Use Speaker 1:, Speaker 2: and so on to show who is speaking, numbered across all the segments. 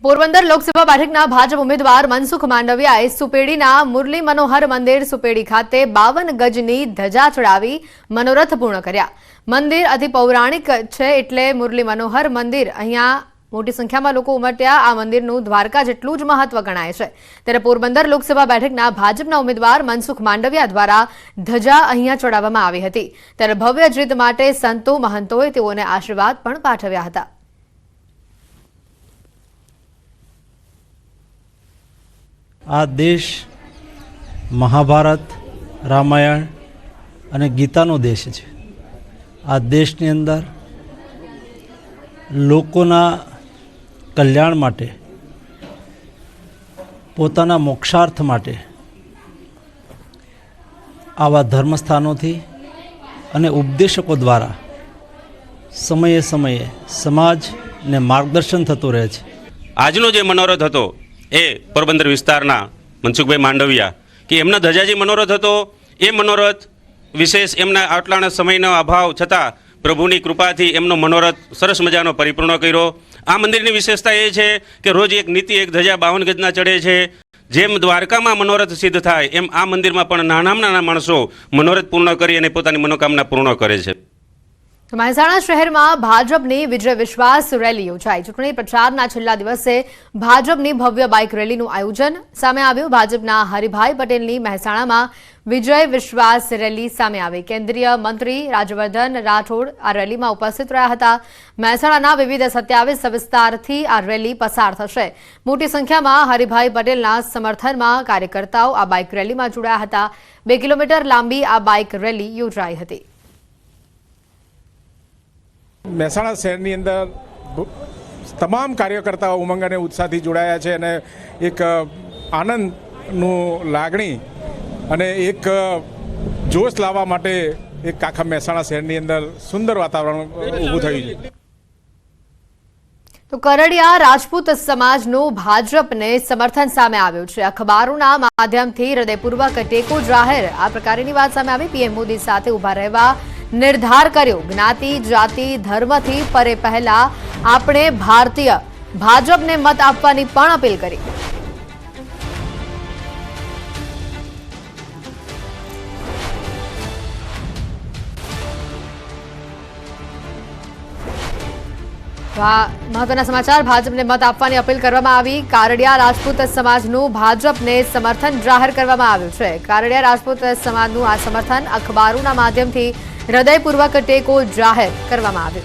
Speaker 1: પોરબંદર લોકસભા બેઠકના ભાજપ ઉમેદવાર મનસુખ માંડવિયાએ સુપેડીના મુરલી મનોહર મંદિર સુપેડી ખાતે 52 ગજની ધજા ચડાવી મનોરથ પૂર્ણ કર્યા। મંદિર અતિ પૌરાણિક છે એટલે મુરલી મનોહર મંદિર અહીંયા મોટી સંખ્યામાં લોકો ઉમટ્યા। આ મંદિરનું દ્વારકા જેટલું જ મહત્વ ગણાય છે। ત્યારે પોરબંદર લોકસભા બેઠકના ભાજપના ઉમેદવાર મનસુખ માંડવિયા દ્વારા ધજા અહીંયા ચડાવવામાં આવી હતી। ત્યારે ભવ્ય જીત માટે સંતો મહંતોએ તેઓને આશીર્વાદ પણ પાઠવ્યા હતા।
Speaker 2: આ દેશ મહાભારત રામાયણ અને ગીતાનો દેશ છે। આ દેશની અંદર લોકોના કલ્યાણ માટે પોતાના મોક્ષાર્થ માટે આવા ધર્મસ્થાનોથી અને ઉપદેશકો દ્વારા સમયે સમયે સમાજને માર્ગદર્શન થતું રહે છે।
Speaker 3: આજનો જે મનોરથ હતો એ પોરબંદર વિસ્તારના મનસુખભાઈ માંડવિયા કે એમના ધજાજી મનોરથ હતો એ મનોરથ વિશેષ એમના આટલાના સમયનો અભાવ છતાં પ્રભુની કૃપાથી એમનો મનોરથ સરસ મજાનો પરિપૂર્ણ કર્યો। આ મંદિરની વિશેષતા એ છે કે રોજ એક નીતિ એક ધજા 52 ગજના ચડે છે। જેમ દ્વારકામાં મનોરથ સિદ્ધ થાય એમ આ મંદિરમાં પણ નાનામાં નાના માણસો મનોરથ પૂર્ણ કરી અને પોતાની મનોકામના પૂર્ણ કરે છે।
Speaker 1: મહેસાણા શહેરમાં ભાજપની વિજય વિશ્વાસ રેલી યોજાઈ। ચૂંટણી પ્રચારના છેલ્લા દિવસે ભાજપની ભવ્ય બાઇક રેલીનું આયોજન સામે આવ્યું। ભાજપના હરિભાઈ પટેલની મહેસાણામાં વિજય વિશ્વાસ રેલી સામે આવી। કેન્દ્રીય મંત્રી રાજ્યવર્ધન રાઠોડ આ રેલીમાં ઉપસ્થિત રહ્યા હતા। મહેસાણાના વિવિધ 27 વિસ્તારથી આ રેલી પસાર થશે। મોટી સંખ્યામાં હરિભાઈ પટેલના સમર્થનમાં કાર્યકર્તાઓ આ બાઇક રેલીમાં જોડાયા હતા। 2 કિલોમીટર લાંબી આ બાઇક રેલી યોજાઈ હતી।
Speaker 4: મહેસાણા શહેરની અંદર તમામ કાર્યકર્તાઓ ઉમંગ અને ઉત્સાહથી જોડાયા છે અને એક આનંદનું લાગણી અને એક જોશ લાવવા માટે એક આખા મહેસાણા શહેરની અંદર સુંદર વાતાવરણ ઊભું થયું છે।
Speaker 1: તો કરડિયા રાજપૂત સમાજનું ભાજપને સમર્થન સામે આવ્યું છે। અખબારોના માધ્યમથી હૃદયપૂર્વક ટેકો જાહેર આ પ્રકારની વાત સામે આવી। પીએમ મોદી સાથે ઉભા રહેવા निर्धार कर्यो। ज्ञाति जाति धर्म थी परे पहला आपणे भारतीय भाजप ने मत आपवानी पण अपील करी। महत्वना समाचार भाजप ने मत आपवानी अपील करवामां आवी। कारडिया राजपूत समाजनु भाजप ने समर्थन जाहिर करवामां आव्युं छे। कारडिया राजपूत समाजनु आ समर्थन अखबारोना माध्यमथी हृदयपूर्वक टेको जाहिर करवामां आव्यो।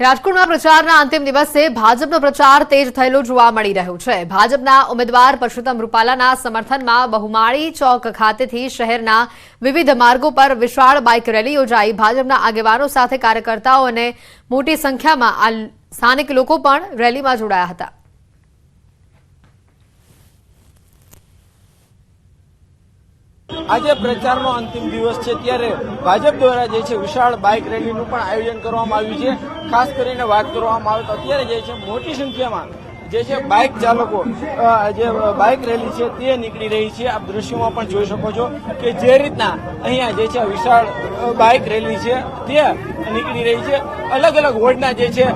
Speaker 1: રાજકોટમાં પ્રચારના અંતિમ દિવસે ભાજપનો પ્રચાર તેજ થયેલો જોવા મળી રહ્યો છે। ભાજપના ઉમેદવાર પરસોત્તમ રૂપાલાના સમર્થનમાં બહુમાળી ચોક ખાતેથી શહેરના વિવિધ માર્ગો પર વિશાળ બાઇક રેલી યોજાઈ। ભાજપના આગેવાનો સાથે કાર્યકર્તાઓ અને મોટી સંખ્યામાં આ સ્થાનિક લોકો પણ રેલીમાં જોડાયા હતા।
Speaker 5: आज प्रचारનો अंतिम दिवस है त्यारे भाजप द्वारा जे छे विशाल बाइक रेलीનું પણ આયોજન કરવામાં આવ્યું છે। ખાસ કરીને વાત કરવામાં આવે તો અત્યારે જે છે મોટી સંખ્યામાં જે છે બાઇક ચાલકો જે બાઇક રેલી છે તે નીકળી રહી છે। આપ દ્રશ્યોમાં પણ જોઈ શકો છો કે જે રીતના અહીંયા જે છે વિશાળ બાઇક રેલી છે તે નીકળી રહી છે। અલગ અલગ વોર્ડના જે છે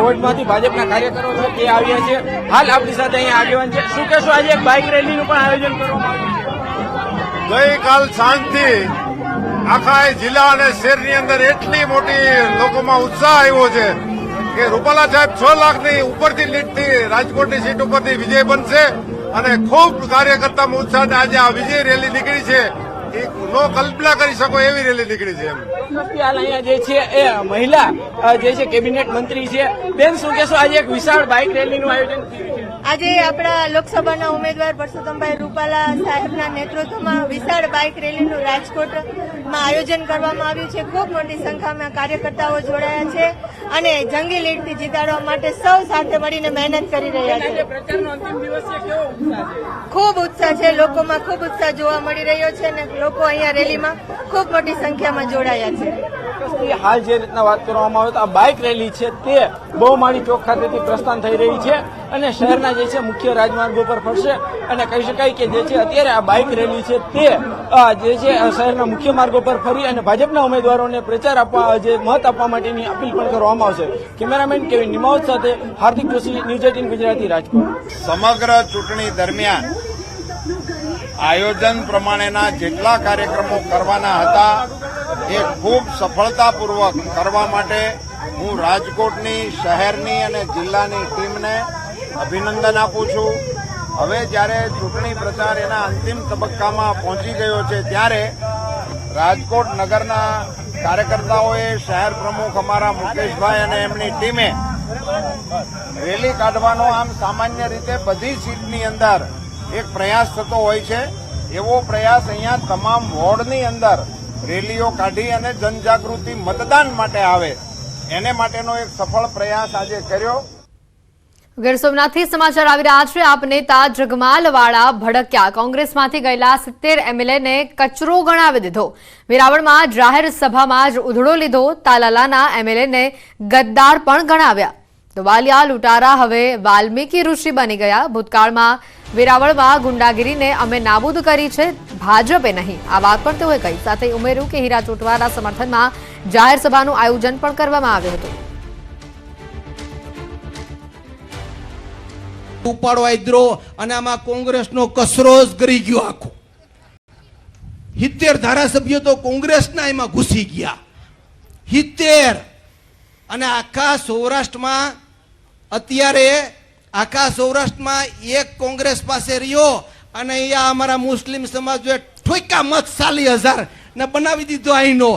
Speaker 5: વોર્ડમાંથી ભાજપના કાર્યકરો છે તે આવ્યા છે। હાલ આપણી સાથે અહીંયા આગેવાન છે। શું કહેશો, આજે એક બાઇક રેલીનું પણ આયોજન કરવામાં આવ્યું છે?
Speaker 6: ગઈકાલ સાંજથી આખા જિલ્લા અને શહેરની અંદર એટલી મોટી લોકોમાં ઉત્સાહ આવ્યો છે કે રૂપાલા સાહેબ 6 લાખની ઉપરથી લીડથી રાજકોટની સીટ ઉપરથી વિજય બનશે અને ખૂબ કાર્યકર્તામાં ઉત્સાહ આજે આ વિજય રેલી નીકળી છે એ નો કલ્પના કરી શકો એવી રેલી નીકળી છે।
Speaker 5: હાલ અહીંયા જે છે એ મહિલા જે છે કેબિનેટ મંત્રી છે। બેન, શું કહેશો, આજે એક વિશાળ બાઇક રેલીનું આયોજન થયું છે?
Speaker 7: આજે આપણા લોકસભાના ઉમેદવાર પરસોત્તમભાઈ રૂપાલા સાહેબના નેતૃત્વમાં વિશાળ બાઇક રેલીનું રાજકોટમાં આયોજન કરવામાં આવ્યું છે। ખૂબ મોટી સંખ્યામાં કાર્યકર્તાઓ જોડાયા છે અને જંગી લીડથી જીતાડવા માટે સૌ સાથે મળીને મહેનત કરી રહ્યા છે।
Speaker 5: પ્રચારનો અંતિમ દિવસ છે, કેવો ઉત્સાહ છે?
Speaker 7: ખૂબ ઉત્સાહ છે, લોકોમાં ખૂબ ઉત્સાહ જોવા મળી રહ્યો છે અને લોકો અહીંયા રેલીમાં ખૂબ મોટી સંખ્યામાં જોડાયા છે।
Speaker 5: ચોક્કસથી હાલ જે રીતના વાત કરવામાં આવે તો આ બાઇક રેલી છે તે બહુમાળી ચોક ખાતેથી પ્રસ્થાન થઈ રહી છે અને શહેરના જે છે મુખ્ય રાજમાર્ગો પર ફરશે અને કહી શકાય કે જે છે અત્યારે આ બાઇક રેલી છે તે જે છે શહેરના મુખ્ય માર્ગો પર ફરી અને ભાજપના ઉમેદવારોને પ્રચાર આપવા જે મત આપવા માટેની અપીલ પણ કરવામાં આવશે. કેમેરામેન કેવિન નિમાવત સાથે હાર્દિક જોશી, ન્યૂઝ 18 ગુજરાતી, રાજકોટ.
Speaker 6: સમગ્ર ચૂંટણી દરમિયાન આયોજન પ્રમાણેના જેટલા કાર્યક્રમો કરવાના હતા એ ખૂબ સફળતાપૂર્વક કરવા માટે હું રાજકોટની શહેરની અને જિલ્લાની ટીમને અભિનંદન આપું છું. હવે જ્યારે ચૂંટણી પ્રચાર એના અંતિમ તબક્કામાં પહોંચી ગયો છે ત્યારે રાજકોટ નગરના કાર્યકર્તાઓએ શહેર પ્રમુખ અમારા મુકેશભાઈ અને એમની ટીમે રેલી કાઢવાનો આમ સામાન્ય રીતે બધી સીટની અંદર એક પ્રયાસ થતો હોય છે એવો પ્રયાસ અહીંયા તમામ વોર્ડની અંદર રેલીઓ કાઢી અને જનજાગૃતિ મતદાન માટે આવે એને માટેનો એક સફળ પ્રયાસ આજે કર્યો.
Speaker 1: ગીર સોમનાથથી સમાચાર આવી રહ્યા છે. આપ નેતા જગમાલવાળા ભડક્યા. કોંગ્રેસમાંથી ગયેલા 70 એમએલએને કચરો ગણાવી દીધો. વેરાવળમાં જાહેર સભામાં જ ઉધડો લીધો. તાલાલાના એમએલએને ગદ્દાર પણ ગણાવ્યા. તો વાલિયા લૂંટારા હવે વાલ્મીકી ઋષિ બની ગયા. ભૂતકાળમાં વેરાવળમાં ગુંડાગીરીને અમે નાબૂદ કરી છે, ભાજપે નહીં. આ વાત પણ તેઓએ કહી. સાથે ઉમેર્યું કે હીરા ચોટવાના સમર્થનમાં જાહેર સભાનું આયોજન પણ કરવામાં આવ્યું હતું.
Speaker 8: ઉપાડો આદરો અને આમાં કોંગ્રેસનો કસરો જ કરી ગયો આખો. 70 ધારાસભ્યો તો કોંગ્રેસના એમાં ઘૂસી ગયા. 70 અને આખા સૌરાષ્ટ્રમાં અત્યારે એક કોંગ્રેસ પાસે રહ્યો અને અહીંયા અમારા મુસ્લિમ સમાજે ઠોકા મત 40,000 ને બનાવી દીધો અહીંનો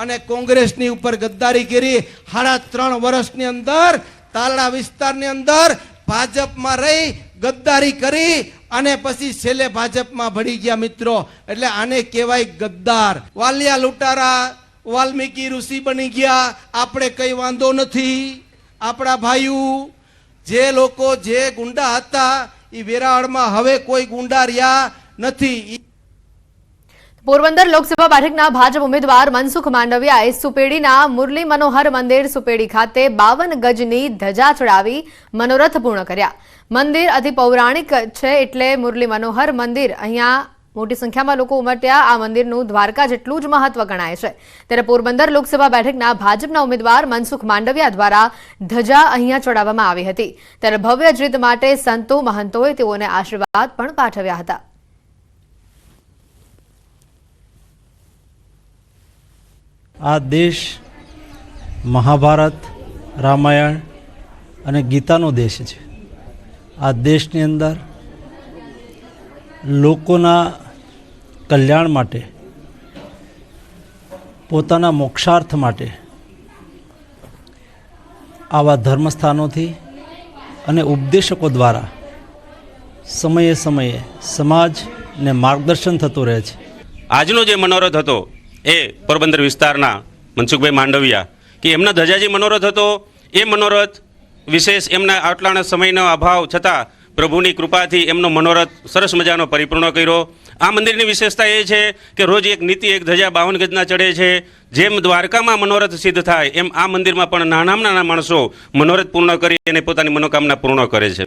Speaker 8: અને કોંગ્રેસની ઉપર ગદ્દારી કરી. 3.5 વર્ષની અંદર તાલડા વિસ્તારની અંદર ભાજપમાં રહી ગદ્દારી કરી અને પછી છેલ્લે ભાજપમાં ભળી ગયા મિત્રો. એટલે આને કહેવાય ગદ્દાર. વાલિયા લૂંટારા વાલ્મીકી ઋષિ બની ગયા. આપણે કઈ વાંધો નથી. આપણા ભાઈઓ જે લોકો જે ગુંડા હતા એ વેરાવળમાં હવે કોઈ ગુંડા રહ્યા નથી.
Speaker 1: પોરબંદર લોકસભા બેઠકના ભાજપ ઉમેદવાર મનસુખ માંડવિયાએ સુપેડીના મુરલી મનોહર મંદિર સુપેડી ખાતે 52 ગજની ધજા ચડાવી મનોરથ પૂર્ણ કર્યા. મંદિર અતિ પૌરાણિક છે એટલે મુરલી મનોહર મંદિર અહીંયા મોટી સંખ્યામાં લોકો ઉમટ્યા. આ મંદિરનું દ્વારકા જેટલું જ મહત્વ ગણાય છે. ત્યારે પોરબંદર લોકસભા બેઠકના ભાજપના ઉમેદવાર મનસુખ માંડવિયા દ્વારા ધજા અહીંયા ચડાવવામાં આવી હતી. ત્યારે ભવ્ય જીત માટે સંતો મહંતોએ તેઓને આશીર્વાદ પણ પાઠવ્યા હતા.
Speaker 2: આ દેશ મહાભારત, રામાયણ અને ગીતાનો દેશ છે. આ દેશની અંદર લોકોના કલ્યાણ માટે, પોતાના મોક્ષાર્થ માટે આવા ધર્મસ્થાનોથી અને ઉપદેશકો દ્વારા સમયે સમયે સમાજને માર્ગદર્શન થતું રહે છે.
Speaker 3: આજનો જે મનોરથ હતો એ પોરબંદર વિસ્તારના મનસુખભાઈ માંડવિયા કે એમના ધજાજી મનોરથ હતો. એ મનોરથ વિશેષ એમના આટલાના સમયનો અભાવ છતાં પ્રભુની કૃપાથી એમનો મનોરથ સરસ મજાનો પરિપૂર્ણ કર્યો. આ મંદિરની વિશેષતા એ છે કે રોજ એક નીતિ એક ધજા 52 ગજના ચડે છે. જેમ દ્વારકામાં મનોરથ સિદ્ધ થાય એમ આ મંદિરમાં પણ નાના માણસો મનોરથ પૂર્ણ કરી અને પોતાની મનોકામના પૂર્ણ કરે છે.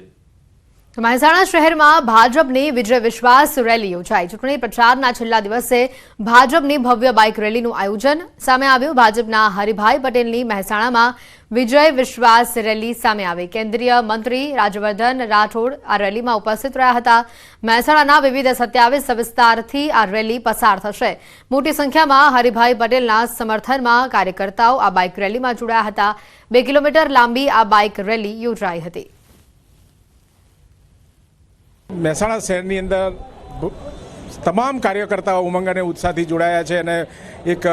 Speaker 1: મહેસાણા શહેરમાં ભાજપની વિજય વિશ્વાસ રેલી યોજાઈ. ચૂંટણી પ્રચારના છેલ્લા દિવસે ભાજપની ભવ્ય બાઇક રેલીનું આયોજન સામે આવ્યું. ભાજપના હરિભાઈ પટેલની મહેસાણામાં વિજય વિશ્વાસ રેલી સામે આવી. કેન્દ્રીય મંત્રી રાજવર્ધન રાઠોડ આ રેલીમાં ઉપસ્થિત રહ્યા હતા. મહેસાણાના વિવિધ 27 વિસ્તારથી આ રેલી પસાર થશે. મોટી સંખ્યામાં હરિભાઈ પટેલના સમર્થનમાં કાર્યકર્તાઓ આ બાઇક રેલીમાં જોડાયા હતા. 2 કિલોમીટર લાંબી આ બાઇક રેલી યોજાઈ હતી.
Speaker 4: મહેસાણા શહેરની અંદર તમામ કાર્યકર્તાઓ ઉમંગ અને ઉત્સાહથી જોડાયા છે અને એક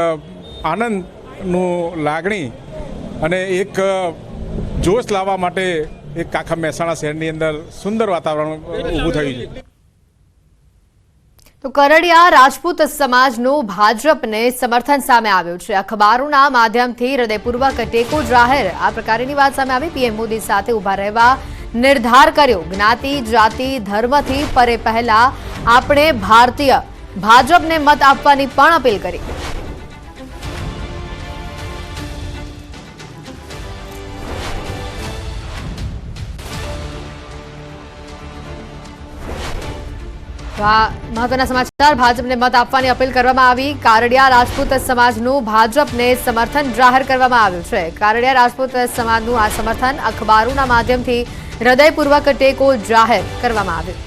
Speaker 4: આનંદનું લાગણી અને એક જોશ લાવવા માટે એક આખા મહેસાણા શહેરની અંદર સુંદર વાતાવરણ ઊભું થયું છે.
Speaker 1: તો કરડિયા રાજપૂત સમાજનું ભાજપને સમર્થન સામે આવ્યું છે. અખબારોના માધ્યમથી હૃદયપૂર્વક ટેકો જાહેર આ પ્રકારની વાત સામે આવી. પીએમ મોદી સાથે ઉભા રહેવા નિર્ધાર કર્યો. જ્ઞાતિ જાતિ ધર્મથી પરે પહેલા આપણે ભારતીય. ભાજપને મત આપવાની પણ અપીલ કરી. તો આ મહત્વના સમાચાર. ભાજપને મત આપવાની અપીલ કરવામાં આવી. કારડિયા રાજપૂત સમાજનું ભાજપને સમર્થન જાહેર કરવામાં આવ્યું છે. કારડિયા રાજપૂત સમાજનું આ સમર્થન અખબારોના માધ્યમથી હૃદયપૂર્વક ટેકો જાહેર કરવામાં આવ્યો.